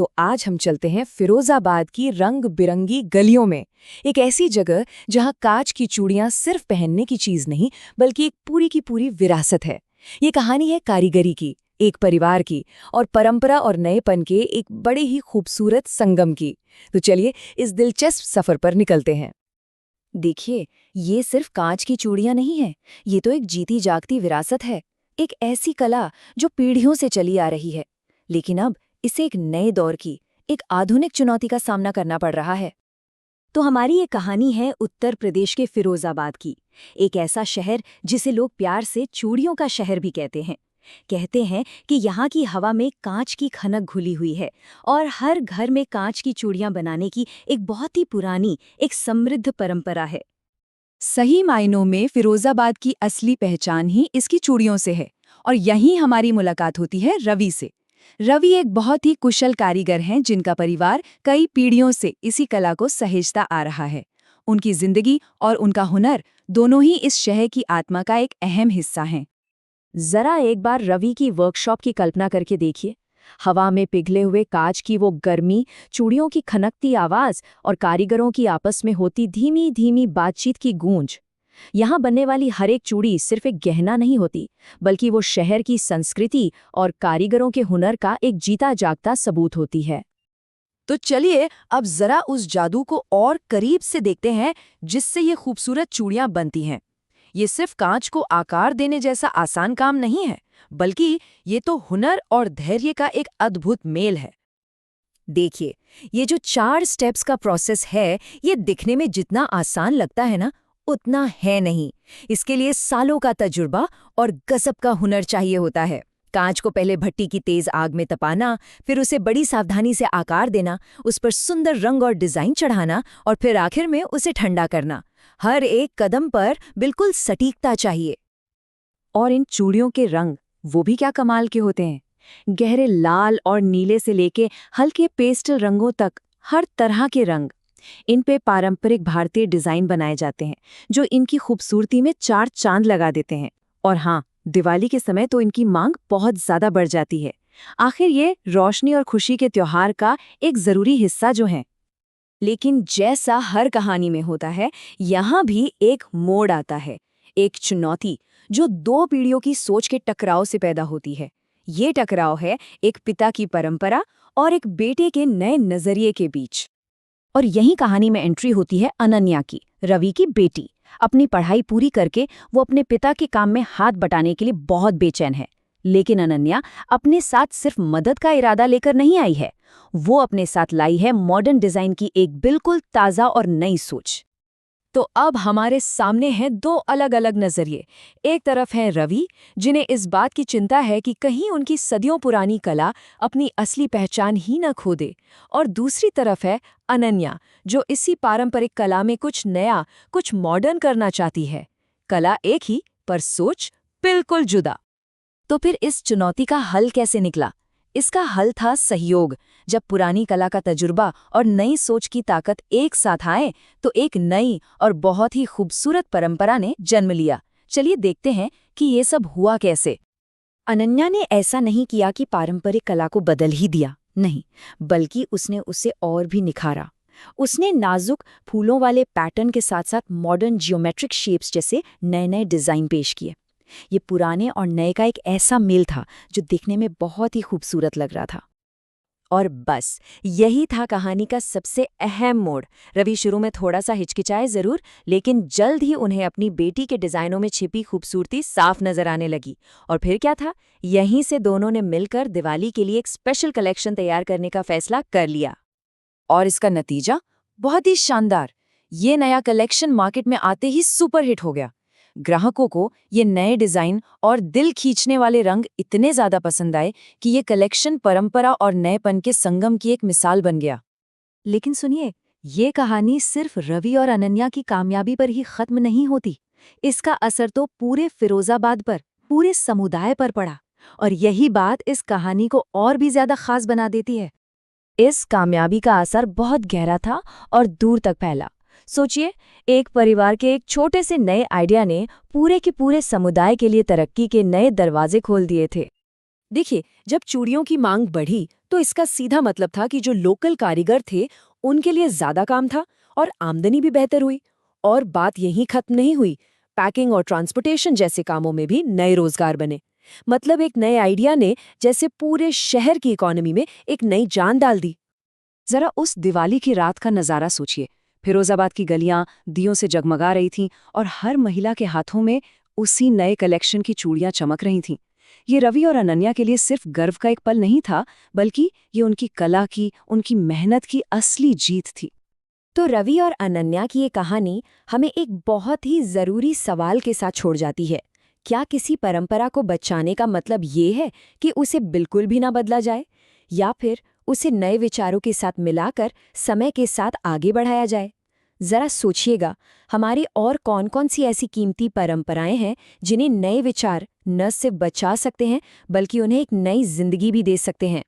तो आज हम चलते हैं फिरोजाबाद की रंग बिरंगी गलियों में, एक ऐसी जगह जहां कांच की चूड़ियां सिर्फ पहनने की चीज नहीं बल्कि एक पूरी की पूरी विरासत है। ये कहानी है कारीगरी की, एक परिवार की और परंपरा और नएपन के एक बड़े ही खूबसूरत संगम की। तो चलिए इस दिलचस्प सफर पर निकलते हैं। देखिए, ये सिर्फ कांच की चूड़ियां नहीं है, ये तो एक जीती जागती विरासत है, एक ऐसी कला जो पीढ़ियों से चली आ रही है, लेकिन अब इसे एक नए दौर की, एक आधुनिक चुनौती का सामना करना पड़ रहा है। तो हमारी ये कहानी है उत्तर प्रदेश के फिरोजाबाद की, एक ऐसा शहर जिसे लोग प्यार से चूड़ियों का शहर भी कहते हैं। कहते हैं कि यहाँ की हवा में कांच की खनक घुली हुई है और हर घर में कांच की चूड़ियां बनाने की एक बहुत ही पुरानी, एक समृद्ध परंपरा है। सही मायनों में फिरोजाबाद की असली पहचान ही इसकी चूड़ियों से है और यहीं हमारी मुलाकात होती है रवि से। रवि एक बहुत ही कुशल कारीगर हैं जिनका परिवार कई पीढ़ियों से इसी कला को सहेजता आ रहा है। उनकी जिंदगी और उनका हुनर दोनों ही इस शहर की आत्मा का एक अहम हिस्सा हैं। जरा एक बार रवि की वर्कशॉप की कल्पना करके देखिए। हवा में पिघले हुए कांच की वो गर्मी, चूड़ियों की खनकती आवाज और कारीगरों की आपस में होती धीमी धीमी बातचीत की गूंज। यहाँ बनने वाली हर एक चूड़ी सिर्फ एक गहना नहीं होती, बल्कि वो शहर की संस्कृति और कारीगरों के हुनर का एक जीता जागता सबूत होती है। तो चलिए अब जरा उस जादू को और करीब से देखते हैं जिससे ये खूबसूरत चूड़ियां बनती हैं। ये सिर्फ कांच को आकार देने जैसा आसान काम नहीं है, बल्कि ये तो हुनर और धैर्य का एक अद्भुत मेल है। देखिए, ये जो 4 स्टेप्स का प्रोसेस है, ये दिखने में जितना आसान लगता है ना, उतना है नहीं। इसके लिए सालों का तजुर्बा और गजब का हुनर चाहिए होता है। कांच को पहले भट्टी की तेज आग में तपाना, फिर उसे बड़ी सावधानी से आकार देना, उस पर सुंदर रंग और डिजाइन चढ़ाना और फिर आखिर में उसे ठंडा करना। हर एक कदम पर बिल्कुल सटीकता चाहिए। और इन चूड़ियों के रंग, वो भी क्या कमाल के होते हैं। गहरे लाल और नीले से लेके हल्के पेस्टल रंगों तक, हर तरह के रंग। इन पे पारंपरिक भारतीय डिजाइन बनाए जाते हैं जो इनकी खूबसूरती में 4 चांद लगा देते हैं। और हाँ, दिवाली के समय तो इनकी मांग बहुत ज्यादा बढ़ जाती है। आखिर ये रोशनी और खुशी के त्योहार का एक जरूरी हिस्सा जो है। लेकिन जैसा हर कहानी में होता है, यहाँ भी एक मोड़ आता है, एक चुनौती जो 2 पीढ़ियों की सोच के टकराव से पैदा होती है। ये टकराव है एक पिता की परंपरा और एक बेटे के नए नजरिए के बीच। और यही कहानी में एंट्री होती है अनन्या की, रवि की बेटी। अपनी पढ़ाई पूरी करके वो अपने पिता के काम में हाथ बटाने के लिए बहुत बेचैन है। लेकिन अनन्या अपने साथ सिर्फ मदद का इरादा लेकर नहीं आई है, वो अपने साथ लाई है मॉडर्न डिजाइन की एक बिल्कुल ताज़ा और नई सोच। तो अब हमारे सामने हैं 2 अलग अलग नजरिए। एक तरफ है रवि, जिन्हें इस बात की चिंता है कि कहीं उनकी सदियों पुरानी कला अपनी असली पहचान ही न खो दे। और दूसरी तरफ है अनन्या, जो इसी पारंपरिक कला में कुछ नया, कुछ मॉडर्न करना चाहती है। कला एक ही, पर सोच बिल्कुल जुदा। तो फिर इस चुनौती का हल कैसे निकला? इसका हल था सहयोग। जब पुरानी कला का तजुर्बा और नई सोच की ताकत एक साथ आए, तो एक नई और बहुत ही खूबसूरत परंपरा ने जन्म लिया। चलिए देखते हैं कि ये सब हुआ कैसे। अनन्या ने ऐसा नहीं किया कि पारंपरिक कला को बदल ही दिया, नहीं, बल्कि उसने उसे और भी निखारा। उसने नाजुक फूलों वाले पैटर्न के साथ साथ मॉडर्न जियोमेट्रिक शेप्स जैसे नए नए डिजाइन पेश किए। ये पुराने और नए का एक ऐसा मेल था जो दिखने में बहुत ही खूबसूरत लग रहा था। और बस यही था कहानी का सबसे अहम मोड़। रवि शुरू में थोड़ा सा हिचकिचाए जरूर, लेकिन जल्द ही उन्हें अपनी बेटी के डिजाइनों में छिपी खूबसूरती साफ नजर आने लगी। और फिर क्या था, यहीं से दोनों ने मिलकर दिवाली के लिए एक स्पेशल कलेक्शन तैयार करने का फैसला कर लिया। और इसका नतीजा बहुत ही शानदार। ये नया कलेक्शन मार्केट में आते ही सुपर हिट हो गया। ग्राहकों को ये नए डिजाइन और दिल खींचने वाले रंग इतने ज्यादा पसंद आए कि ये कलेक्शन परंपरा और नएपन के संगम की एक मिसाल बन गया। लेकिन सुनिए, ये कहानी सिर्फ रवि और अनन्या की कामयाबी पर ही खत्म नहीं होती। इसका असर तो पूरे फिरोजाबाद पर, पूरे समुदाय पर पड़ा। और यही बात इस कहानी को और भी ज्यादा खास बना देती है। इस कामयाबी का असर बहुत गहरा था और दूर तक फैला। सोचिए, एक परिवार के एक छोटे से नए आइडिया ने पूरे के पूरे समुदाय के लिए तरक्की के नए दरवाजे खोल दिए थे। देखिए, जब चूड़ियों की मांग बढ़ी तो इसका सीधा मतलब था कि जो लोकल कारीगर थे उनके लिए ज्यादा काम था और आमदनी भी बेहतर हुई। और बात यहीं खत्म नहीं हुई, पैकिंग और ट्रांसपोर्टेशन जैसे कामों में भी नए रोजगार बने। मतलब एक नए आइडिया ने जैसे पूरे शहर की इकोनॉमी में एक नई जान डाल दी। जरा उस दिवाली की रात का नज़ारा सोचिए। फिरोजाबाद की गलियां दियों से जगमगा रही थीं और हर महिला के हाथों में उसी नए कलेक्शन की चूड़ियां चमक रही थीं। ये रवि और अनन्या के लिए सिर्फ गर्व का एक पल नहीं था, बल्कि ये उनकी कला की, उनकी मेहनत की असली जीत थी। तो रवि और अनन्या की ये कहानी हमें एक बहुत ही जरूरी सवाल के साथ छोड़ जाती है। क्या किसी परंपरा को बचाने का मतलब ये है कि उसे बिल्कुल भी ना बदला जाए, या फिर उसे नए विचारों के साथ मिलाकर समय के साथ आगे बढ़ाया जाए? जरा सोचिएगा, हमारी और कौन कौन सी ऐसी कीमती परंपराएं हैं जिन्हें नए विचार न सिर्फ बचा सकते हैं बल्कि उन्हें एक नई जिंदगी भी दे सकते हैं।